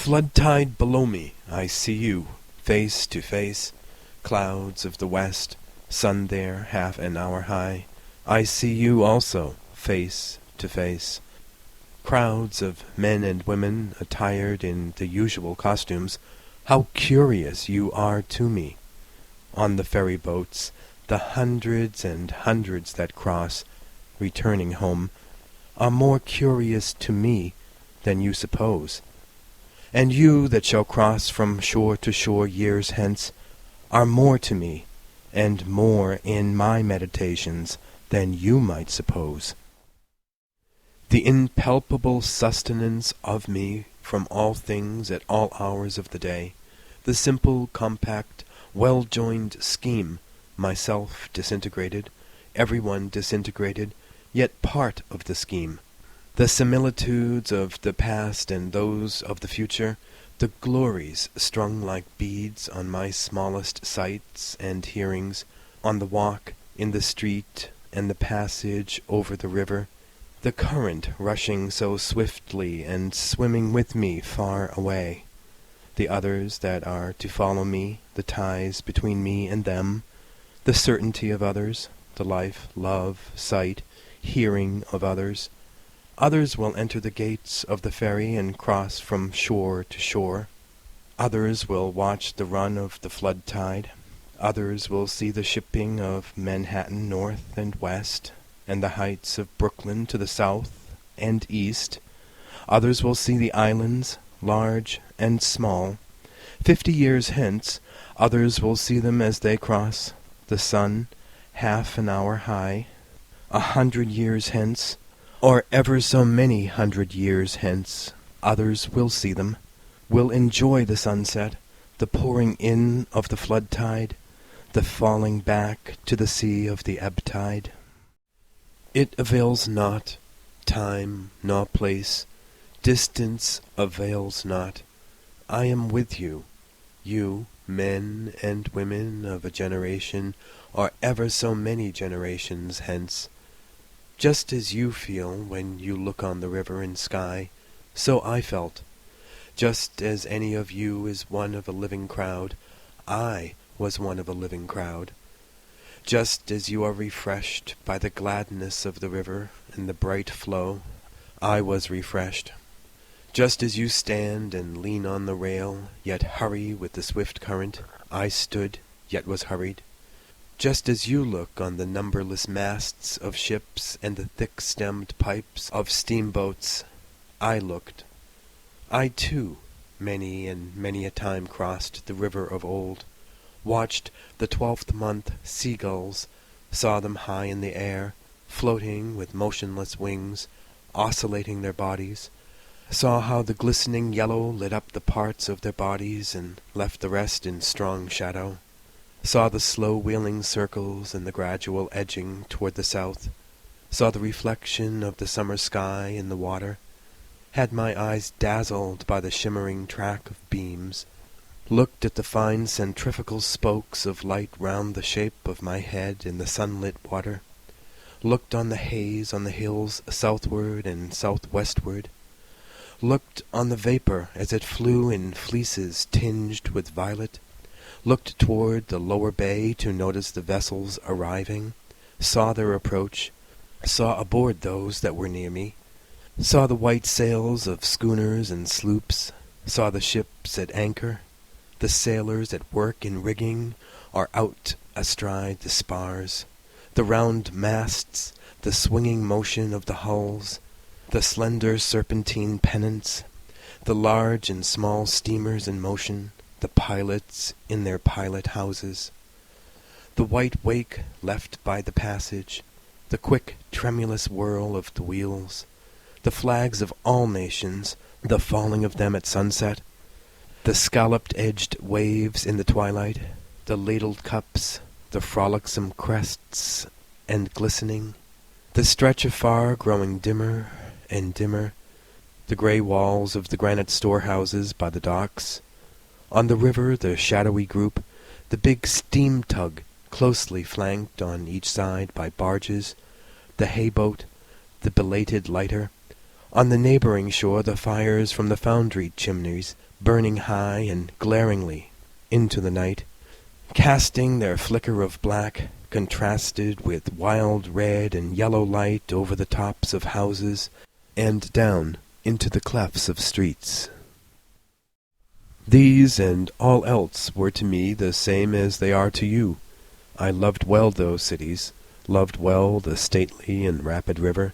Flood tide below me, I see you, face to face, clouds of the west, sun there half an hour high. I see you also, face to face. Crowds of men and women attired in the usual costumes, how curious you are to me. On the ferry boats, the hundreds and hundreds that cross, returning home, are more curious to me than you suppose. And you that shall cross from shore to shore years hence are more to me, and more in my meditations than you might suppose. The impalpable sustenance of me from all things at all hours of the day, the simple, compact, well-joined scheme, myself disintegrated, everyone disintegrated, yet part of the scheme, the similitudes of the past and those of the future, the glories strung like beads on my smallest sights and hearings, on the walk, in the street, and the passage over the river, the current rushing so swiftly and swimming with me far away, the others that are to follow me, the ties between me and them, the certainty of others, the life, love, sight, hearing of others. Others will enter the gates of the ferry and cross from shore to shore. Others will watch the run of the flood tide. Others will see the shipping of Manhattan north and west, and the heights of Brooklyn to the south and east. Others will see the islands, large and small. 50 years hence, others will see them as they cross, the sun, half an hour high. 100 years hence, or ever so many 100 years hence, others will see them, will enjoy the sunset, the pouring in of the flood tide, the falling back to the sea of the ebb tide. It avails not, time nor place, distance avails not. I am with you, you, men and women of a generation, or ever so many generations hence. Just as you feel when you look on the river and sky, so I felt. Just as any of you is one of a living crowd, I was one of a living crowd. Just as you are refreshed by the gladness of the river and the bright flow, I was refreshed. Just as you stand and lean on the rail, yet hurry with the swift current, I stood, yet was hurried. Just as you look on the numberless masts of ships and the thick-stemmed pipes of steamboats, I looked. I, too, many and many a time crossed the river of old, watched the 12th month seagulls, saw them high in the air, floating with motionless wings, oscillating their bodies, saw how the glistening yellow lit up the parts of their bodies and left the rest in strong shadow, saw the slow wheeling circles and the gradual edging toward the south, saw the reflection of the summer sky in the water, had my eyes dazzled by the shimmering track of beams, looked at the fine centrifugal spokes of light round the shape of my head in the sunlit water, looked on the haze on the hills southward and southwestward, looked on the vapor as it flew in fleeces tinged with violet, looked toward the lower bay to notice the vessels arriving, saw their approach, saw aboard those that were near me, saw the white sails of schooners and sloops, saw the ships at anchor, the sailors at work in rigging or out astride the spars, the round masts, the swinging motion of the hulls, the slender serpentine pennants, the large and small steamers in motion, the pilots in their pilot houses, the white wake left by the passage, the quick tremulous whirl of the wheels, the flags of all nations, the falling of them at sunset, the scalloped-edged waves in the twilight, the ladled cups, the frolicsome crests and glistening, the stretch of far growing dimmer and dimmer, the grey walls of the granite storehouses by the docks, on the river the shadowy group, the big steam tug closely flanked on each side by barges, the hay-boat, the belated lighter, on the neighbouring shore the fires from the foundry chimneys burning high and glaringly into the night, casting their flicker of black, contrasted with wild red and yellow light over the tops of houses and down into the clefts of streets. These and all else were to me the same as they are to you. I loved well those cities, loved well the stately and rapid river.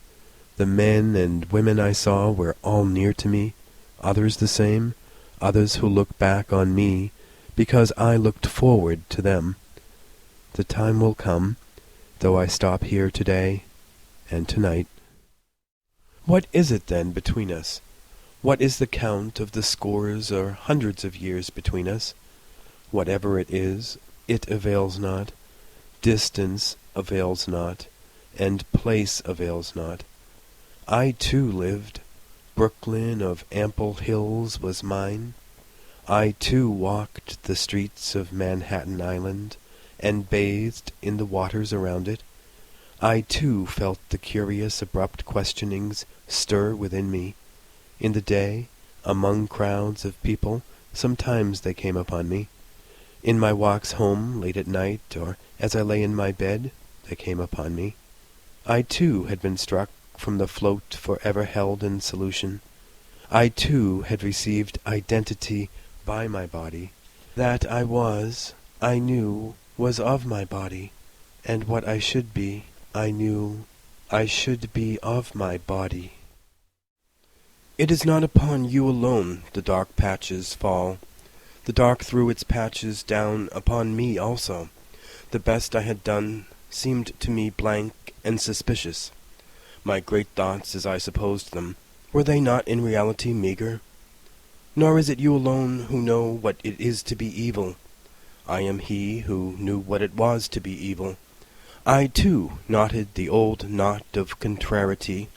The men and women I saw were all near to me, others the same, others who look back on me because I looked forward to them. The time will come, though I stop here today and tonight. What is it then between us? What is the count of the scores or hundreds of years between us? Whatever it is, it avails not. Distance avails not, and place avails not. I too lived. Brooklyn of ample hills was mine. I too walked the streets of Manhattan Island, and bathed in the waters around it. I too felt the curious abrupt questionings stir within me. In the day, among crowds of people, sometimes they came upon me. In my walks home late at night, or as I lay in my bed, they came upon me. I too had been struck from the float for ever held in solution. I too had received identity by my body. That I was, I knew, was of my body, and what I should be, I knew, I should be of my body. It is not upon you alone the dark patches fall. The dark threw its patches down upon me also. The best I had done seemed to me blank and suspicious. My great thoughts, as I supposed them, were they not in reality meagre? Nor is it you alone who know what it is to be evil. I am he who knew what it was to be evil. I too knotted the old knot of contrariety,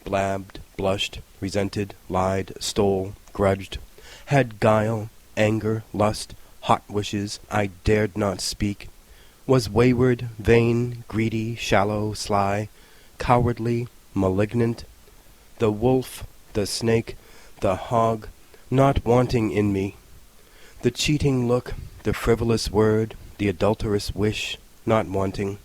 blabbed, blushed, resented, lied, stole, grudged, had guile, anger, lust, hot wishes I dared not speak, was wayward, vain, greedy, shallow, sly, cowardly, malignant, the wolf, the snake, the hog, not wanting in me, the cheating look, the frivolous word, the adulterous wish, not wanting,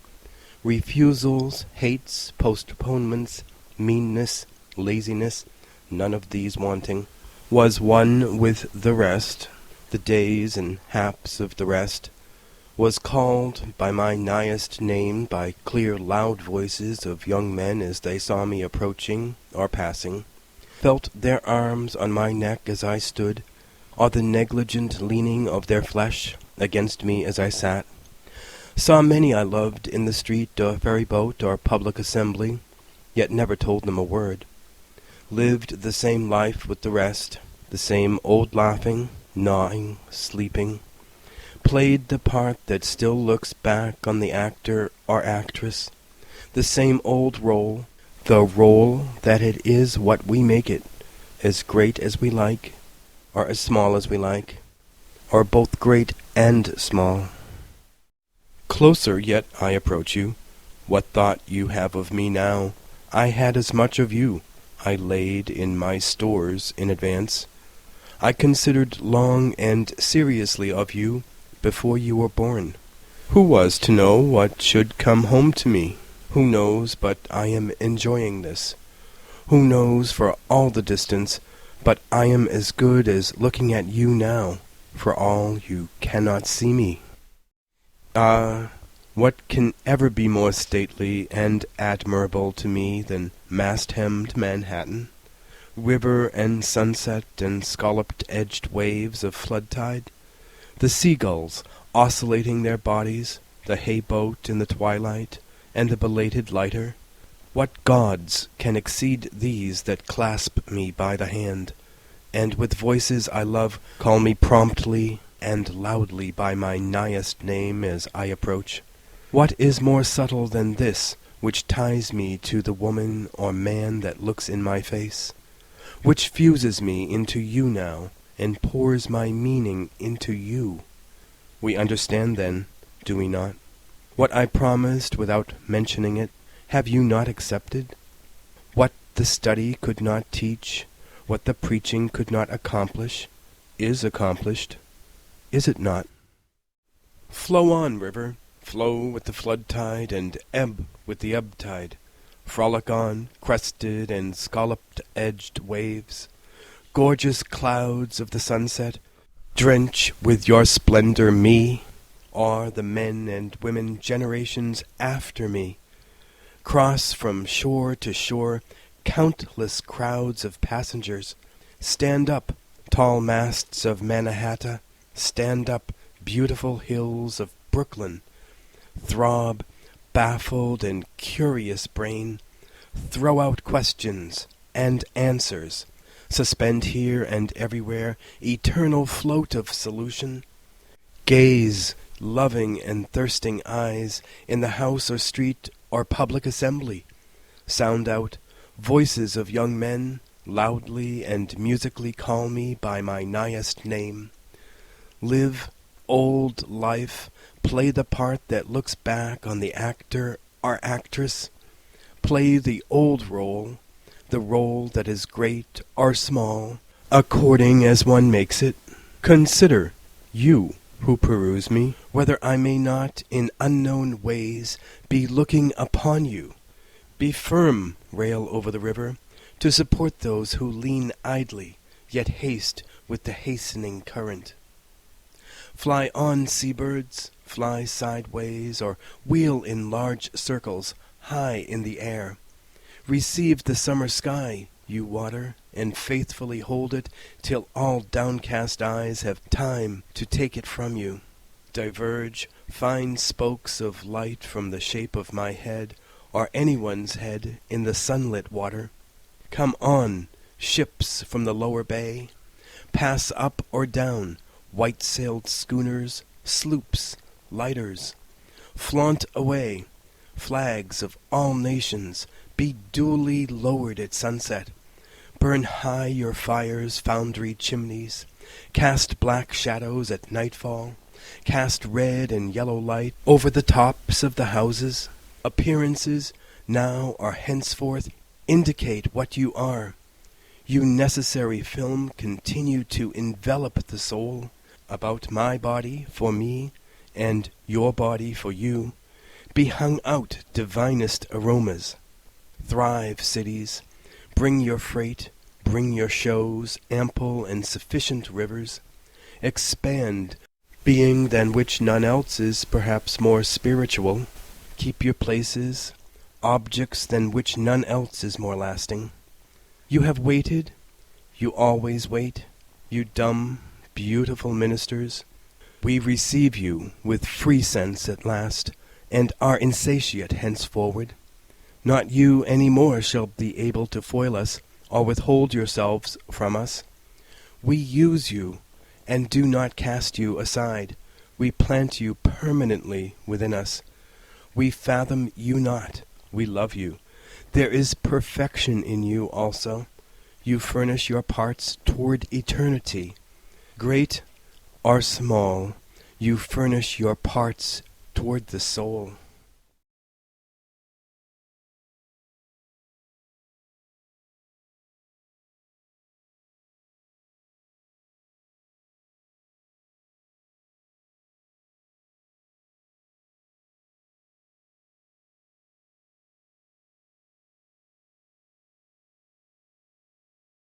refusals, hates, postponements, meanness, laziness, none of these wanting, was one with the rest, the days and haps of the rest, was called by my nighest name by clear loud voices of young men as they saw me approaching or passing, felt their arms on my neck as I stood, or the negligent leaning of their flesh against me as I sat, saw many I loved in the street or ferry-boat or public assembly, yet never told them a word, lived the same life with the rest, the same old laughing, gnawing, sleeping, played the part that still looks back on the actor or actress, the same old role, the role that it is what we make it, as great as we like, or as small as we like, or both great and small. Closer yet I approach you. What thought you have of me now, I had as much of you. I laid in my stores in advance. I considered long and seriously of you before you were born. Who was to know what should come home to me? Who knows but I am enjoying this? Who knows for all the distance but I am as good as looking at you now, for all you cannot see me? Ah, what can ever be more stately and admirable to me than mast-hemmed Manhattan, river and sunset and scalloped-edged waves of flood-tide, the seagulls oscillating their bodies, the hay-boat in the twilight, and the belated lighter? What gods can exceed these that clasp me by the hand, and with voices I love call me promptly and loudly by my nighest name as I approach? What is more subtle than this, which ties me to the woman or man that looks in my face, which fuses me into you now, and pours my meaning into you? We understand then, do we not? What I promised without mentioning it, have you not accepted? What the study could not teach, what the preaching could not accomplish, is accomplished, is it not? Flow on, river, flow with the flood tide, and ebb with the ebb tide. Frolic on, crested and scalloped-edged waves. Gorgeous clouds of the sunset, drench with your splendor me, or the men and women generations after me. Cross from shore to shore countless crowds of passengers. Stand up, tall masts of Mannahatta. Stand up, beautiful hills of Brooklyn. Throb, baffled and curious brain. Throw out questions and answers. Suspend here and everywhere eternal float of solution. Gaze, loving and thirsting eyes, in the house or street or public assembly. Sound out, voices of young men, loudly and musically call me by my nighest name. Live old life, play the part that looks back on the actor or actress. Play the old role, the role that is great or small, according as one makes it. Consider, you who peruse me, whether I may not in unknown ways be looking upon you. Be firm, rail over the river, to support those who lean idly, yet haste with the hastening current. Fly on, seabirds, fly sideways, or wheel in large circles, high in the air. Receive the summer sky, you water, and faithfully hold it till all downcast eyes have time to take it from you. Diverge fine spokes of light from the shape of my head, or anyone's head, in the sunlit water. Come on, ships from the lower bay. Pass up or down, white-sailed schooners, sloops, lighters. Flaunt away, flags of all nations, be duly lowered at sunset. Burn high your fires, foundry chimneys. Cast black shadows at nightfall. Cast red and yellow light over the tops of the houses. Appearances, now or henceforth, indicate what you are. You necessary film continue to envelop the soul. About my body for me, and your body for you, be hung out divinest aromas. Thrive, cities. Bring your freight, bring your shows, ample and sufficient rivers. Expand, being than which none else is perhaps more spiritual. Keep your places, objects than which none else is more lasting. You have waited, you always wait, you dumb, beautiful ministers. We receive you with free sense at last, and are insatiate henceforward. Not you any more shall be able to foil us, or withhold yourselves from us. We use you, and do not cast you aside. We plant you permanently within us. We fathom you not. We love you. There is perfection in you also. You furnish your parts toward eternity. Great or small, you furnish your parts toward the soul.